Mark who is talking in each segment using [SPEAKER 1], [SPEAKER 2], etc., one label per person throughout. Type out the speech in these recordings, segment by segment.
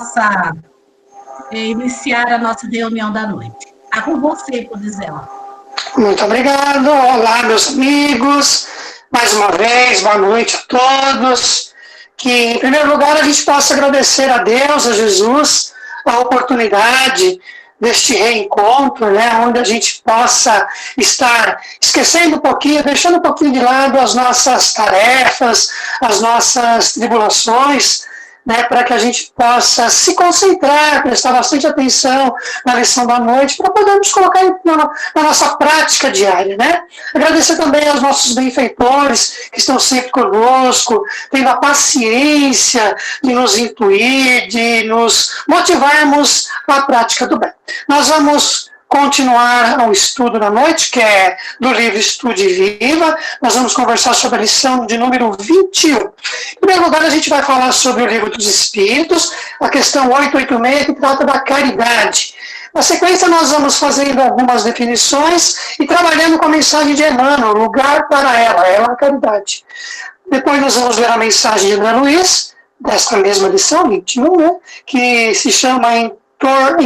[SPEAKER 1] possa iniciar a nossa reunião da noite. Está com você, Codizela.
[SPEAKER 2] Muito obrigado. Olá, meus amigos. Mais uma vez, boa noite a todos. Que, em primeiro lugar, a gente possa agradecer a Deus, a Jesus, a oportunidade deste reencontro, né, onde a gente possa estar esquecendo um pouquinho, deixando um pouquinho de lado as nossas tarefas, as nossas tribulações, né, para que a gente possa se concentrar, prestar bastante atenção na lição da noite, para podermos colocar na nossa prática diária, né? Agradecer também aos nossos benfeitores, que estão sempre conosco, tendo a paciência de nos intuir, de nos motivarmos à prática do bem. Nós vamos continuar o estudo da noite, que é do livro Estude e Viva. Nós vamos conversar sobre a lição de número 21. Em primeiro lugar, a gente vai falar sobre o livro dos Espíritos, a questão 886, que trata da caridade. Na sequência, nós vamos fazendo algumas definições e trabalhando com a mensagem de Emmanuel, lugar para ela é a caridade. Depois nós vamos ler a mensagem de André Luiz, desta mesma lição, 21, né, que se chama em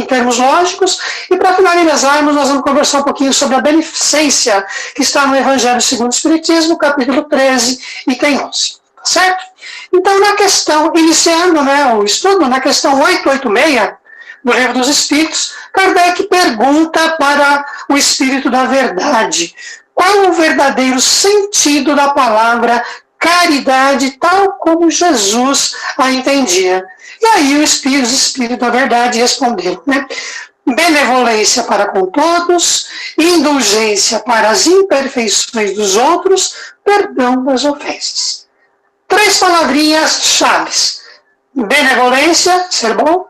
[SPEAKER 2] termos lógicos, e para finalizarmos, nós vamos conversar um pouquinho sobre a beneficência que está no Evangelho segundo o Espiritismo, capítulo 13, item 11, certo? Então, na questão, iniciando, né, o estudo, na questão 886 do Livro dos Espíritos, Kardec pergunta para o Espírito da Verdade, qual o verdadeiro sentido da palavra caridade, tal como Jesus a entendia? E aí os Espíritos da Verdade responderam, né? Benevolência para com todos, indulgência para as imperfeições dos outros, perdão das ofensas. 3 palavrinhas chaves. Benevolência, ser bom.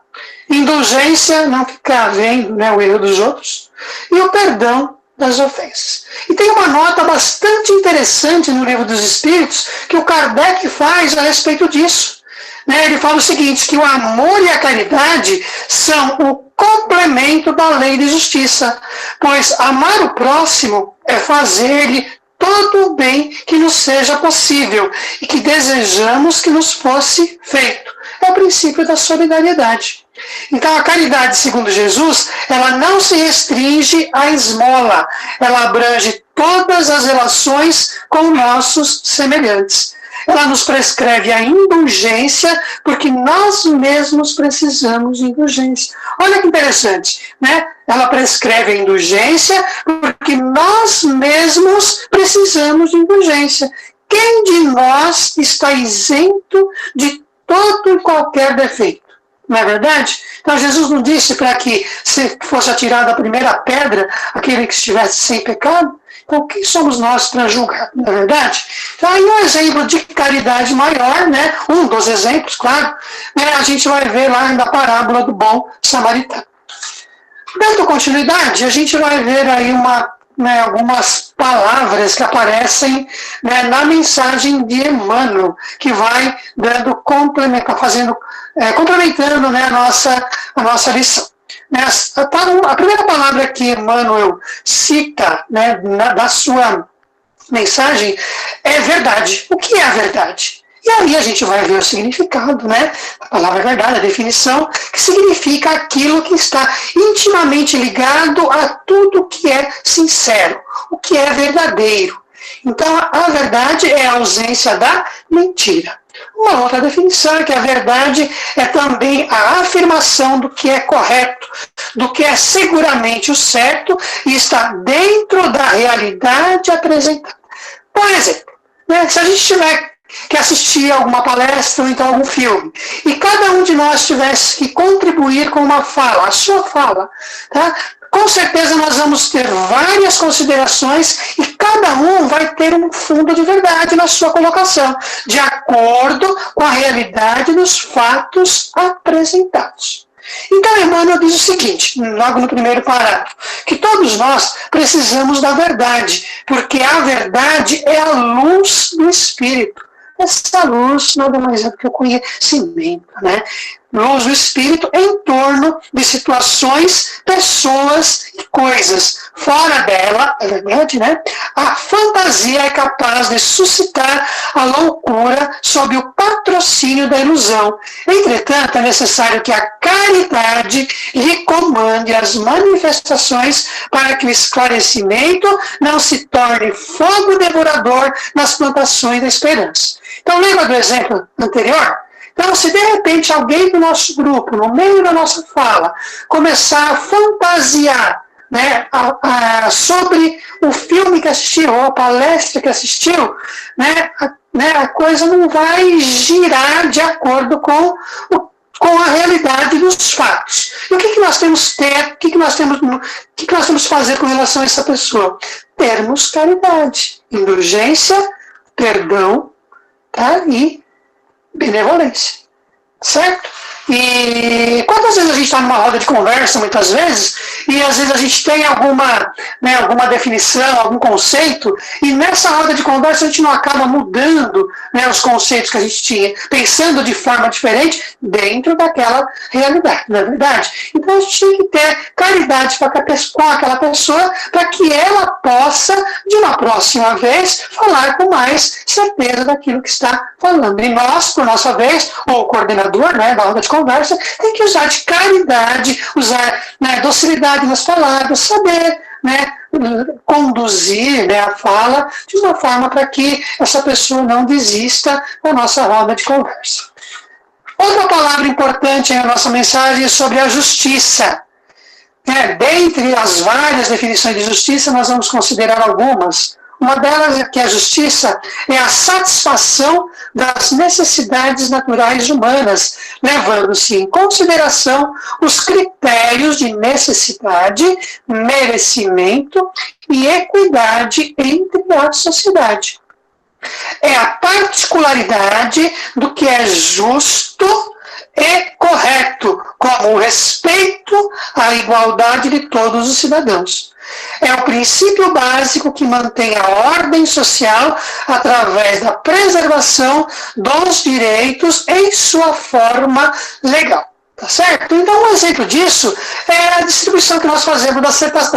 [SPEAKER 2] Indulgência, não ficar vendo, né, o erro dos outros. E o perdão das ofensas. E tem uma nota bastante interessante no Livro dos Espíritos que o Kardec faz a respeito disso. Ele fala o seguinte, que o amor e a caridade são o complemento da lei de justiça, pois amar o próximo é fazer-lhe todo o bem que nos seja possível e que desejamos que nos fosse feito. É o princípio da solidariedade. Então a caridade, segundo Jesus, ela não se restringe à esmola, ela abrange todas as relações com nossos semelhantes. Ela nos prescreve a indulgência, porque nós mesmos precisamos de indulgência. Olha que interessante, né? Ela prescreve a indulgência, porque nós mesmos precisamos de indulgência. Quem de nós está isento de todo e qualquer defeito? Não é verdade? Então Jesus não disse para que se fosse atirada a primeira pedra, aquele que estivesse sem pecado? Então, quem somos nós para julgar, não é verdade? Então, aí um exemplo de caridade maior, né? Um dos exemplos, claro, né? A gente vai ver lá na parábola do bom samaritano. Dando continuidade, a gente vai ver aí algumas palavras que aparecem, né, na mensagem de Emmanuel, que vai dando complementando, né, a nossa lição. A primeira palavra que Emmanuel cita, né, da sua mensagem é verdade. O que é a verdade? E aí a gente vai ver o significado, né? A palavra verdade, a definição, que significa aquilo que está intimamente ligado a tudo que é sincero, o que é verdadeiro. Então, a verdade é a ausência da mentira. Uma outra definição é que a verdade é também a afirmação do que é correto, do que é seguramente o certo e está dentro da realidade apresentada. Por exemplo, né, se a gente tiver que assistir a alguma palestra ou então algum filme, e cada um de nós tivesse que contribuir com uma fala, a sua fala, tá? Com certeza nós vamos ter várias considerações e cada um vai ter um fundo de verdade na sua colocação, de acordo com a realidade dos fatos apresentados. Então, Emmanuel diz o seguinte, logo no primeiro parágrafo, que todos nós precisamos da verdade, porque a verdade é a luz do Espírito. Essa luz nada mais é do que o conhecimento, né? luz do espírito em torno de situações, pessoas e coisas. Fora dela, é verdade, né? A fantasia é capaz de suscitar a loucura sob o patrocínio da ilusão. Entretanto, é necessário que a caridade lhe comande as manifestações para que o esclarecimento não se torne fogo devorador nas plantações da esperança. Então, lembra do exemplo anterior? Então, se de repente alguém do nosso grupo, no meio da nossa fala, começar a fantasiar, né, sobre o filme que assistiu, ou a palestra que assistiu, a coisa não vai girar de acordo com a realidade dos fatos. E o que nós temos que ter, o que nós temos que fazer com relação a essa pessoa? Termos caridade, indulgência, perdão, tá? E benevolência, certo? E quantas vezes a gente está numa roda de conversa, muitas vezes, e às vezes a gente tem alguma definição, algum conceito, e nessa roda de conversa a gente não acaba mudando, né, os conceitos que a gente tinha, pensando de forma diferente dentro daquela realidade, não é verdade? Então a gente tem que ter caridade com aquela pessoa para que ela possa, de uma próxima vez, falar com mais certeza daquilo que está falando. E nós, por nossa vez, ou o coordenador, né, da roda de conversa, tem que usar de caridade, usar, né, docilidade nas palavras, saber, né, conduzir, né, a fala de uma forma para que essa pessoa não desista da nossa roda de conversa. Outra palavra importante na nossa mensagem é sobre a justiça. Dentre as várias definições de justiça, nós vamos considerar algumas. Uma delas é que a justiça é a satisfação das necessidades naturais humanas, levando-se em consideração os critérios de necessidade, merecimento e equidade entre a sociedade. É a particularidade do que é justo e correto, como o respeito à igualdade de todos os cidadãos. É o princípio básico que mantém a ordem social através da preservação dos direitos em sua forma legal. Tá certo? Então, um exemplo disso é a distribuição que nós fazemos das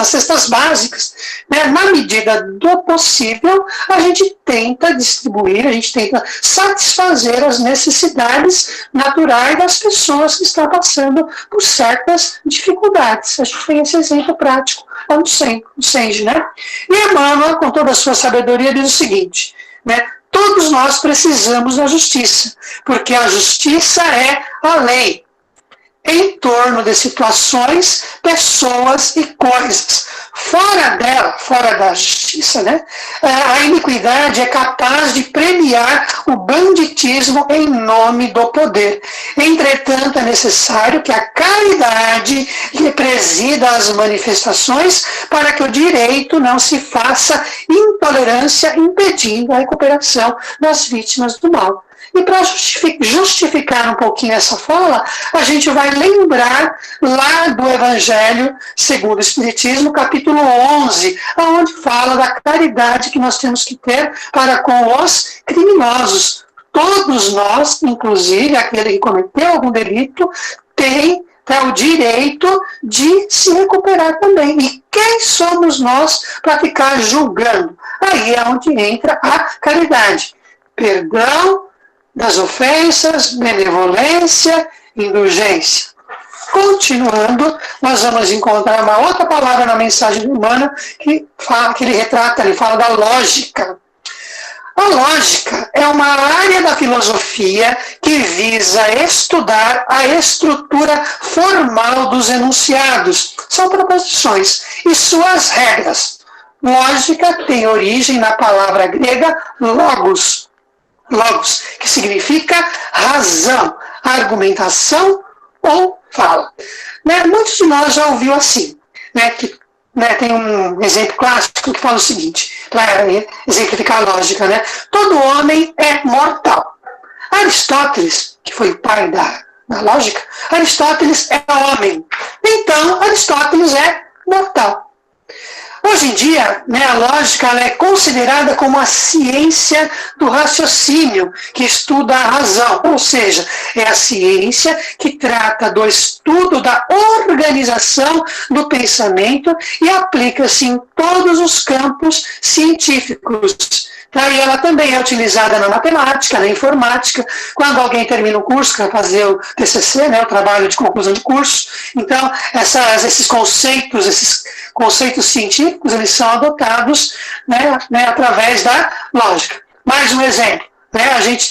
[SPEAKER 2] cestas básicas. Né? Na medida do possível, a gente tenta distribuir, a gente tenta satisfazer as necessidades naturais das pessoas que estão passando por certas dificuldades. A gente tem esse exemplo prático lá no Senge, né? E Emmanuel, com toda a sua sabedoria, diz o seguinte, né? Todos nós precisamos da justiça, porque a justiça é a lei em torno de situações, pessoas e coisas. Fora dela, fora da justiça, né, a iniquidade é capaz de premiar o banditismo em nome do poder. Entretanto, é necessário que a caridade lhe presida as manifestações para que o direito não se faça intolerância, impedindo a recuperação das vítimas do mal. E para justificar um pouquinho essa fala, a gente vai lembrar lá do Evangelho segundo o Espiritismo, capítulo 11, onde fala da caridade que nós temos que ter para com os criminosos. Todos nós, inclusive aquele que cometeu algum delito, tem o direito de se recuperar também. E quem somos nós para ficar julgando? Aí é onde entra a caridade. Perdão das ofensas, benevolência, indulgência. Continuando, nós vamos encontrar uma outra palavra na mensagem humana que ele retrata, ele fala da lógica. A lógica é uma área da filosofia que visa estudar a estrutura formal dos enunciados, são proposições, e suas regras. Lógica tem origem na palavra grega logos, que significa razão, argumentação ou fala. Muitos de nós já ouviu assim, tem um exemplo clássico que fala o seguinte, para exemplificar a lógica, todo homem é mortal. Aristóteles, que foi o pai da lógica, Aristóteles é homem, então Aristóteles é mortal. Hoje em dia, né, a lógica ela é considerada como a ciência do raciocínio, que estuda a razão, ou seja, é a ciência que trata do estudo da organização do pensamento e aplica-se em todos os campos científicos. E ela também é utilizada na matemática, na informática, quando alguém termina um curso, quer fazer o TCC, né, o trabalho de conclusão de curso. Então, esses conceitos científicos, eles são adotados, né, através da lógica. Mais um exemplo, né,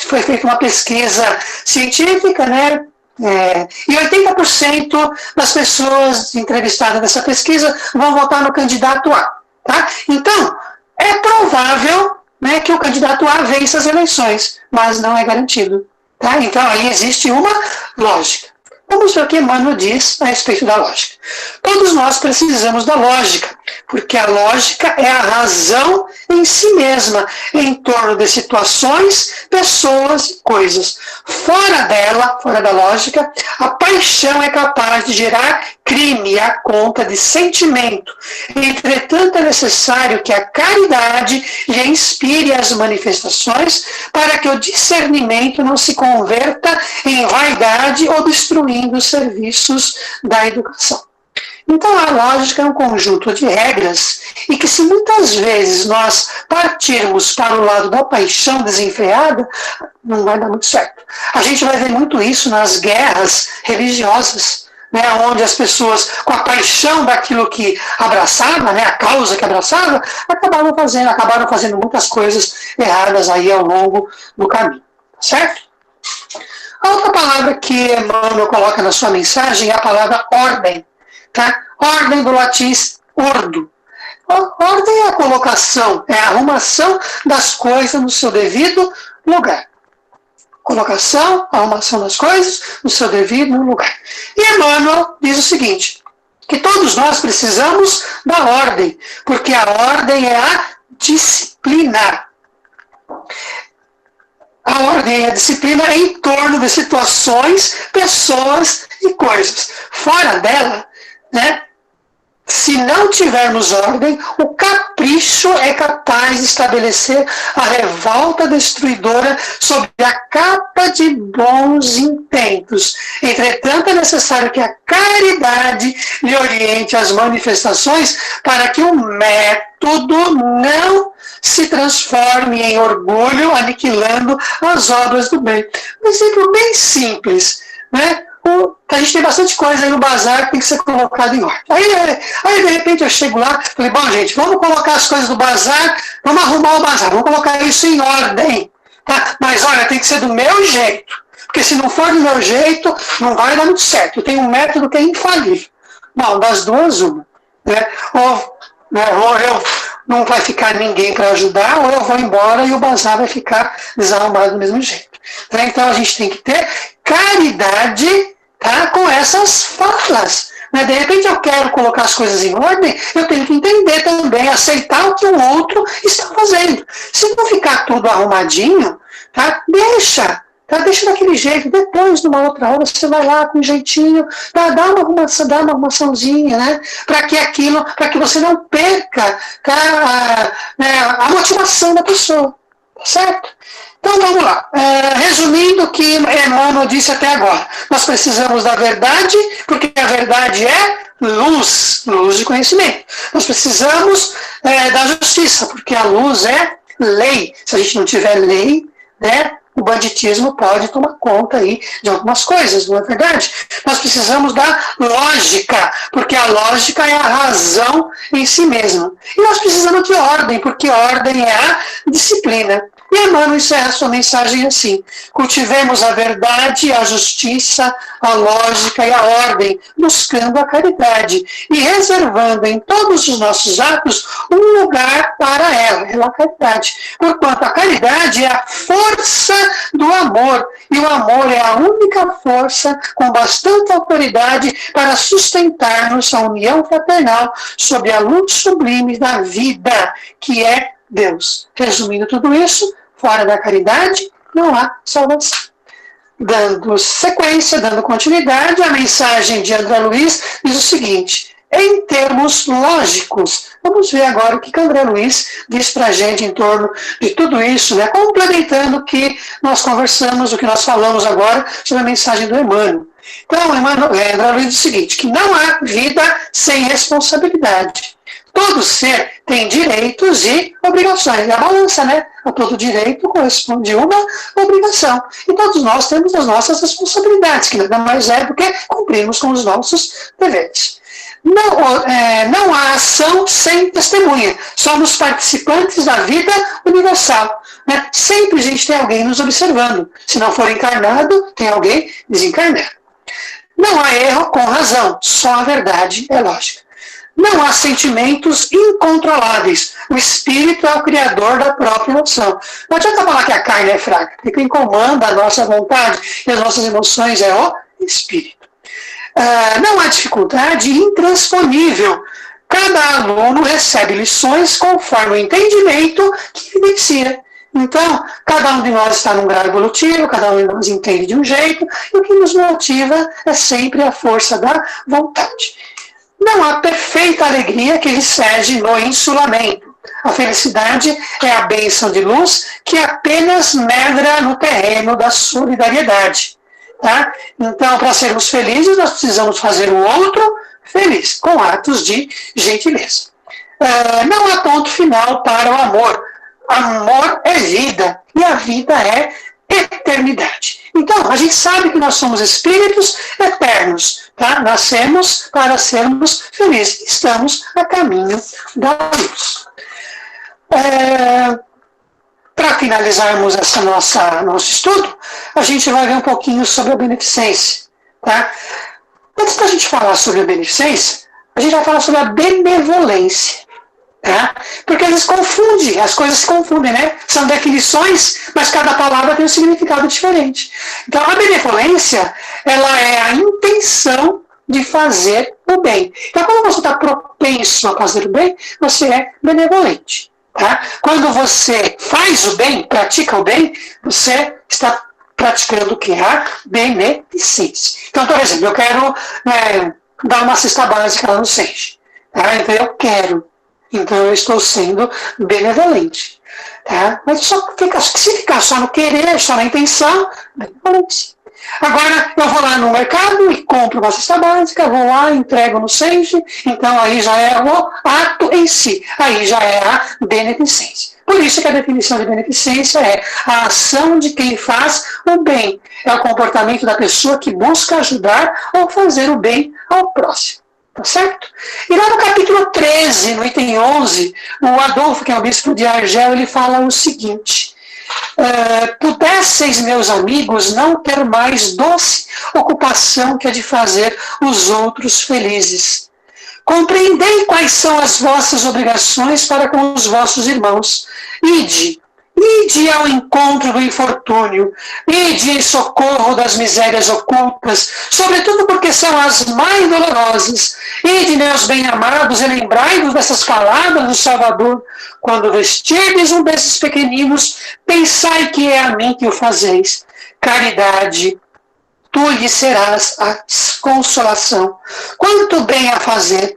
[SPEAKER 2] foi feita uma pesquisa científica, né, e 80% das pessoas entrevistadas nessa pesquisa vão votar no candidato A. Tá? Então, é provável, né, que o candidato A vença as eleições, mas não é garantido. Tá? Então, aí existe uma lógica. Vamos ver o que Emmanuel diz a respeito da lógica. Todos nós precisamos da lógica, porque a lógica é a razão em si mesma, em torno de situações, pessoas e coisas. Fora dela, fora da lógica, a paixão é capaz de gerar crime à conta de sentimento. Entretanto, é necessário que a caridade lhe inspire as manifestações para que o discernimento não se converta em vaidade, obstruindo os serviços da educação. Então, a lógica é um conjunto de regras e que, se muitas vezes nós partirmos para o lado da paixão desenfreada, não vai dar muito certo. A gente vai ver muito isso nas guerras religiosas, né, onde as pessoas, com a paixão daquilo que abraçava, né, a causa que abraçava, acabaram fazendo muitas coisas erradas aí ao longo do caminho. Certo? A outra palavra que Emmanuel coloca na sua mensagem é a palavra ordem. Tá? Ordem do latim ordo. Ordem é a colocação, é a arrumação das coisas no seu devido lugar. Colocação, arrumação das coisas no seu devido lugar. E Emmanuel diz o seguinte, que todos nós precisamos da ordem, porque a ordem é a disciplina. A ordem e a disciplina é em torno de situações, pessoas e coisas. Fora dela, né, se não tivermos ordem, o capricho é capaz de estabelecer a revolta destruidora sob a capa de bons intentos. Entretanto, é necessário que a caridade lhe oriente as manifestações para que o método não se transforme em orgulho, aniquilando as obras do bem. Um exemplo bem simples, né? A gente tem bastante coisa aí no bazar que tem que ser colocado em ordem. Aí de repente eu chego lá e falei, bom gente, vamos colocar as coisas do bazar, vamos arrumar o bazar, vamos colocar isso em ordem. Tá? Mas olha, tem que ser do meu jeito, porque se não for do meu jeito, não vai dar muito certo. Eu tenho um método que é infalível. Bom, das duas, uma. Né? Ou eu não vai ficar ninguém para ajudar, ou eu vou embora e o bazar vai ficar desarrumado do mesmo jeito. Tá? Então a gente tem que ter caridade, tá, com essas falas. Né? De repente eu quero colocar as coisas em ordem, eu tenho que entender também, aceitar o que o outro está fazendo. Se não ficar tudo arrumadinho, tá, deixa daquele jeito, depois, numa outra hora, você vai lá com um jeitinho, dá uma arrumaçãozinha, né? Para que você não perca a motivação da pessoa, tá certo? Então vamos lá. Resumindo o que Emmanuel disse até agora, nós precisamos da verdade, porque a verdade é luz de conhecimento. Nós precisamos da justiça, porque a luz é lei. Se a gente não tiver lei, né, o banditismo pode tomar conta aí de algumas coisas, não é verdade? Nós precisamos da lógica, porque a lógica é a razão em si mesma. E nós precisamos de ordem, porque ordem é a disciplina. E Emmanuel encerra sua mensagem assim: cultivemos a verdade, a justiça, a lógica e a ordem, buscando a caridade e reservando em todos os nossos atos um lugar para ela, a caridade. Porquanto a caridade é a força do amor, e o amor é a única força com bastante autoridade para sustentar-nos a união fraternal sob a luz sublime da vida, que é Deus. Resumindo tudo isso, fora da caridade não há salvação. Dando sequência, dando continuidade, a mensagem de André Luiz diz o seguinte: em termos lógicos. Vamos ver agora o que André Luiz diz para a gente em torno de tudo isso, né? Complementando o que nós conversamos, o que nós falamos agora sobre a mensagem do Emmanuel. Então, André Luiz diz o seguinte, que não há vida sem responsabilidade. Todo ser tem direitos e obrigações. É a balança, né? A todo direito corresponde uma obrigação. E todos nós temos as nossas responsabilidades, que nada mais é do que cumprirmos com os nossos deveres. Não há ação sem testemunha. Somos participantes da vida universal. Né? Sempre a gente tem alguém nos observando. Se não for encarnado, tem alguém desencarnado. Não há erro com razão. Só a verdade é lógica. Não há sentimentos incontroláveis. O espírito é o criador da própria emoção. Não adianta falar que a carne é fraca. Quem comanda a nossa vontade e as nossas emoções é o espírito. Não há dificuldade intransponível. Cada aluno recebe lições conforme o entendimento que vivencia. Então, cada um de nós está num grau evolutivo, cada um de nós entende de um jeito, e o que nos motiva é sempre a força da vontade. Não há perfeita alegria que enseje no insulamento. A felicidade é a bênção de luz que apenas medra no terreno da solidariedade. Tá? Então, para sermos felizes, nós precisamos fazer o outro feliz, com atos de gentileza. Não há ponto final para o amor. Amor é vida, e a vida é eternidade. Então, a gente sabe que nós somos espíritos eternos, tá? Nascemos para sermos felizes, estamos a caminho da luz. Para finalizarmos esse nosso estudo, a gente vai ver um pouquinho sobre a beneficência. Tá? Antes da gente falar sobre a beneficência, a gente vai falar sobre a benevolência. Tá? Porque às vezes as coisas se confundem, né? São definições, mas cada palavra tem um significado diferente. Então, a benevolência, ela é a intenção de fazer o bem. Então, quando você está propenso a fazer o bem, você é benevolente. Tá? Quando você faz o bem, pratica o bem, você está praticando o que? A beneficência. Então, por exemplo, eu quero dar uma cesta básica lá no SENGE. Tá? Então, eu quero. Então, eu estou sendo benevolente. Tá? Mas se ficar só no querer, só na intenção, benevolência. Agora, eu vou lá no mercado e compro uma cesta básica, vou lá, entrego no SENGE, então aí já é o ato em si, aí já é a beneficência. Por isso que a definição de beneficência é a ação de quem faz o bem, é o comportamento da pessoa que busca ajudar ou fazer o bem ao próximo. Tá certo? E lá no capítulo 13, no item 11, o Adolfo, que é o bispo de Argel, ele fala o seguinte: pudesseis, meus amigos, não ter mais doce ocupação que a de fazer os outros felizes. Compreendei quais são as vossas obrigações para com os vossos irmãos. Ide ao encontro do infortúnio, ide em socorro das misérias ocultas, sobretudo porque são as mais dolorosas. Ide, meus bem-amados, e lembrai-vos dessas palavras do Salvador. Quando vestirdes um desses pequeninos, pensai que é a mim que o fazeis. Caridade, tu lhe serás a consolação. Quanto bem a fazer!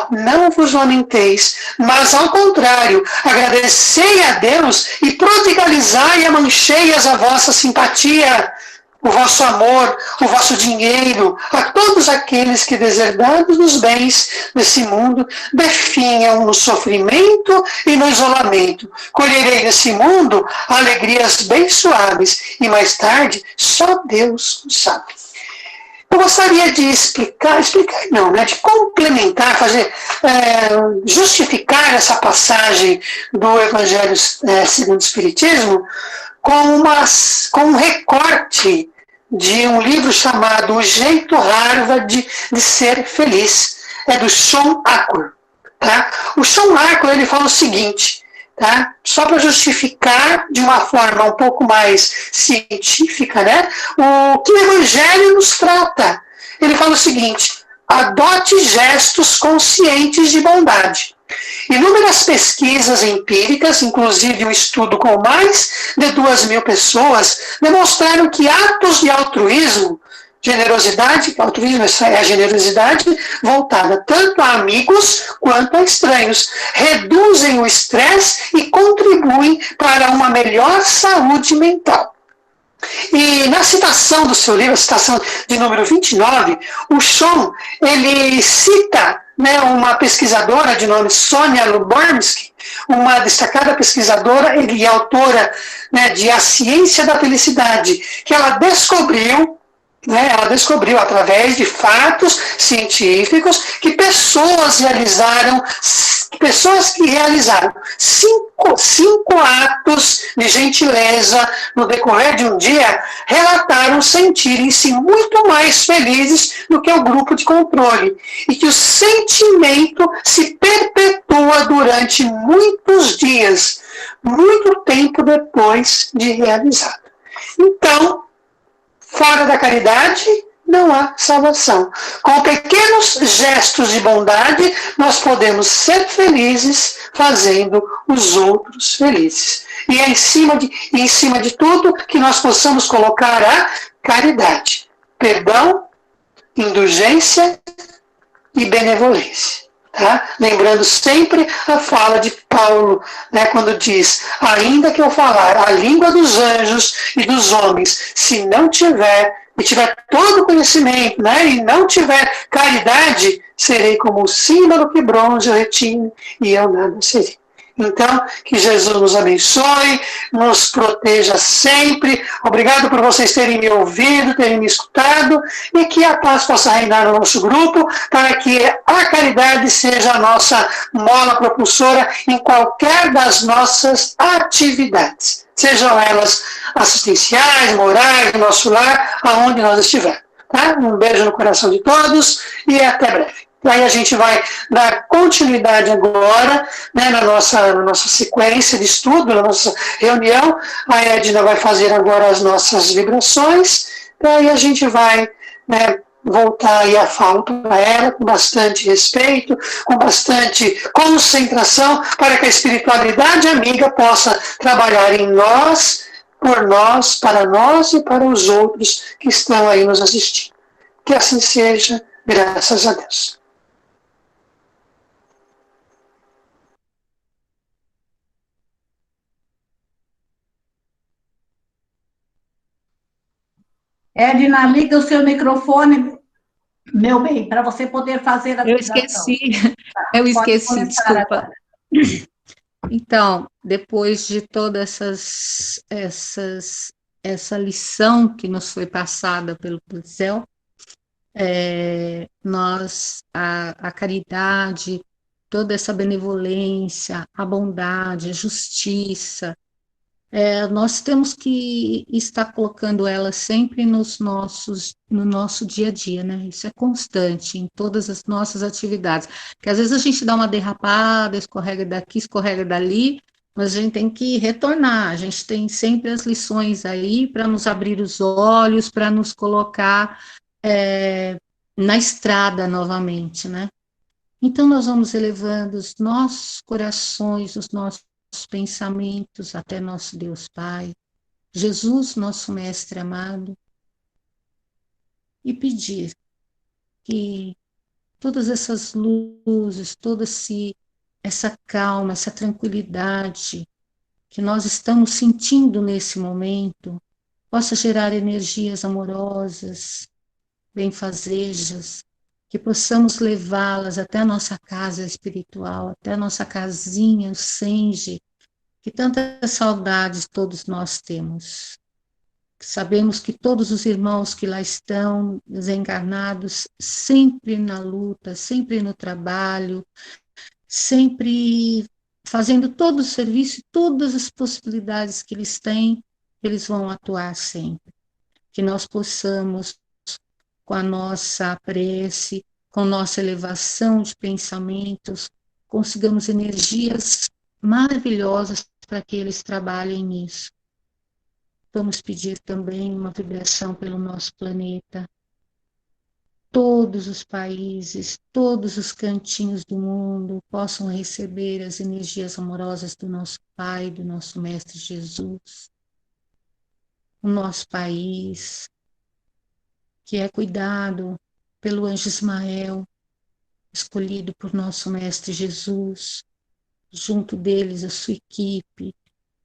[SPEAKER 2] Não vos lamenteis, mas ao contrário, agradecei a Deus e prodigalizai e mancheias a vossa simpatia, o vosso amor, o vosso dinheiro, a todos aqueles que, deserdados dos bens desse mundo, definham no sofrimento e no isolamento. Colherei nesse mundo alegrias bem suaves, e mais tarde só Deus o sabe. Eu gostaria de de complementar, justificar essa passagem do Evangelho segundo o Espiritismo com um recorte de um livro chamado O Jeito Harvard de Ser Feliz. É do Sean Acor. Tá? O Sean Acor, ele fala o seguinte, tá? Só para justificar de uma forma um pouco mais científica, né? O que o Evangelho nos trata. Ele fala o seguinte: adote gestos conscientes de bondade. Inúmeras pesquisas empíricas, inclusive um estudo com mais de 2.000 pessoas, demonstraram que atos de altruísmo Generosidade, altruísmo é a generosidade voltada tanto a amigos quanto a estranhos. Reduzem o estresse e contribuem para uma melhor saúde mental. E na citação do seu livro, a citação de número 29, o Sean, ele cita, né, uma pesquisadora de nome Sonia Lubomirski, uma destacada pesquisadora e autora, né, de A Ciência da Felicidade, que ela descobriu, né, através de fatos científicos que pessoas que realizaram cinco atos de gentileza no decorrer de um dia, relataram sentirem-se muito mais felizes do que o grupo de controle, e que o sentimento se perpetua durante muitos dias, muito tempo depois de realizado. Então, fora da caridade, não há salvação. Com pequenos gestos de bondade, nós podemos ser felizes fazendo os outros felizes. E é em cima de tudo que nós possamos colocar a caridade, perdão, indulgência e benevolência. Tá? Lembrando sempre a fala de Paulo, né, quando diz: ainda que eu falar a língua dos anjos e dos homens, se não tiver, e tiver todo o conhecimento, né, e não tiver caridade, serei como o símbolo que bronze eu retinho, e eu nada serei. Então, que Jesus nos abençoe, nos proteja sempre. Obrigado por vocês terem me ouvido, terem me escutado, e que a paz possa reinar no nosso grupo, para que a caridade seja a nossa mola propulsora em qualquer das nossas atividades, sejam elas assistenciais, morais, no nosso lar, aonde nós estivermos. Tá? Um beijo no coração de todos e até breve. Aí a gente vai dar continuidade agora, né, na nossa sequência de estudo, na nossa reunião. A Edna vai fazer agora as nossas vibrações, aí a gente vai, né, voltar aí a fala para ela com bastante respeito, com bastante concentração, para que a espiritualidade amiga possa trabalhar em nós, por nós, para nós e para os outros que estão aí nos assistindo. Que assim seja, graças a Deus.
[SPEAKER 1] Edna, liga o seu microfone, meu bem, para você poder fazer a vibração.
[SPEAKER 3] Eu esqueci, desculpa. Agora. Então, depois de toda essa lição que nos foi passada pelo Céu, a caridade, toda essa benevolência, a bondade, a justiça, nós temos que estar colocando ela sempre no nosso dia a dia, né? Isso é constante em todas as nossas atividades. Porque às vezes a gente dá uma derrapada, escorrega daqui, escorrega dali, mas a gente tem que retornar. A gente tem sempre as lições aí para nos abrir os olhos, para nos colocar na estrada novamente, né? Então nós vamos elevando os nossos corações, os nossos pensamentos até nosso Deus Pai, Jesus, nosso Mestre amado, e pedir que todas essas luzes, toda essa calma, essa tranquilidade que nós estamos sentindo nesse momento, possa gerar energias amorosas, benfazejas, que possamos levá-las até a nossa casa espiritual, até a nossa casinha, o Senge, que tantas saudades todos nós temos. Sabemos que todos os irmãos que lá estão, desencarnados, sempre na luta, sempre no trabalho, sempre fazendo todo o serviço, todas as possibilidades que eles têm, eles vão atuar sempre. Que nós possamos, com a nossa prece, com nossa elevação de pensamentos, consigamos energias maravilhosas para que eles trabalhem nisso. Vamos pedir também uma vibração pelo nosso planeta. Todos os países, todos os cantinhos do mundo possam receber as energias amorosas do nosso Pai, do nosso Mestre Jesus. O nosso país, que é cuidado pelo anjo Ismael, escolhido por nosso Mestre Jesus, junto deles a sua equipe,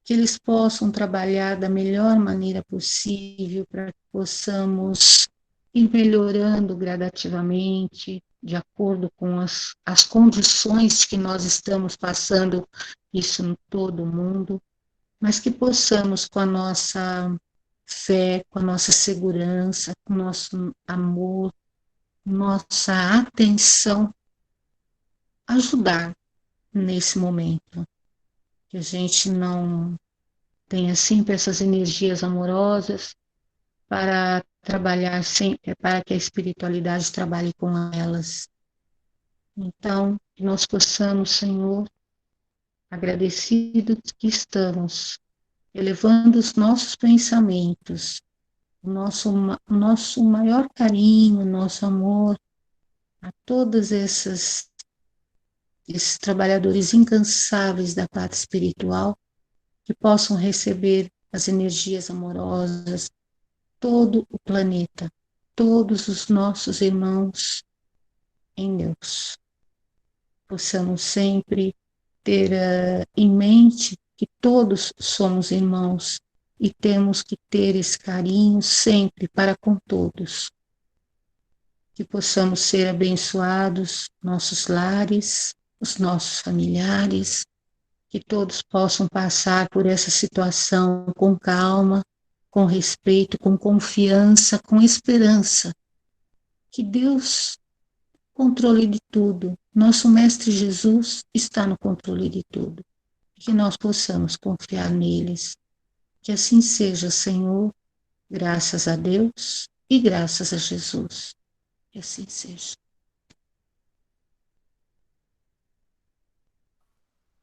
[SPEAKER 3] que eles possam trabalhar da melhor maneira possível para que possamos ir melhorando gradativamente, de acordo com as condições que nós estamos passando, isso em todo o mundo, mas que possamos, com a nossa fé, com a nossa segurança, com o nosso amor, nossa atenção, ajudar nesse momento. Que a gente não tenha sempre essas energias amorosas para trabalhar sempre, para que a espiritualidade trabalhe com elas. Então, que nós possamos, Senhor, agradecidos que estamos, elevando os nossos pensamentos, o nosso maior carinho, o nosso amor a todos esses trabalhadores incansáveis da parte espiritual, que possam receber as energias amorosas, todo o planeta, todos os nossos irmãos em Deus. Possamos sempre ter em mente que todos somos irmãos e temos que ter esse carinho sempre para com todos. Que possamos ser abençoados, nossos lares, os nossos familiares, que todos possam passar por essa situação com calma, com respeito, com confiança, com esperança. Que Deus controle de tudo. Nosso Mestre Jesus está no controle de tudo. Que nós possamos confiar neles. Que assim seja, Senhor, graças a Deus e graças a Jesus. Que assim seja.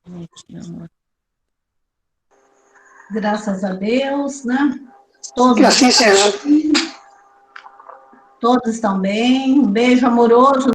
[SPEAKER 3] Amor.
[SPEAKER 1] Graças a Deus, né?
[SPEAKER 2] Que assim seja.
[SPEAKER 1] Todos estão bem. Um beijo amoroso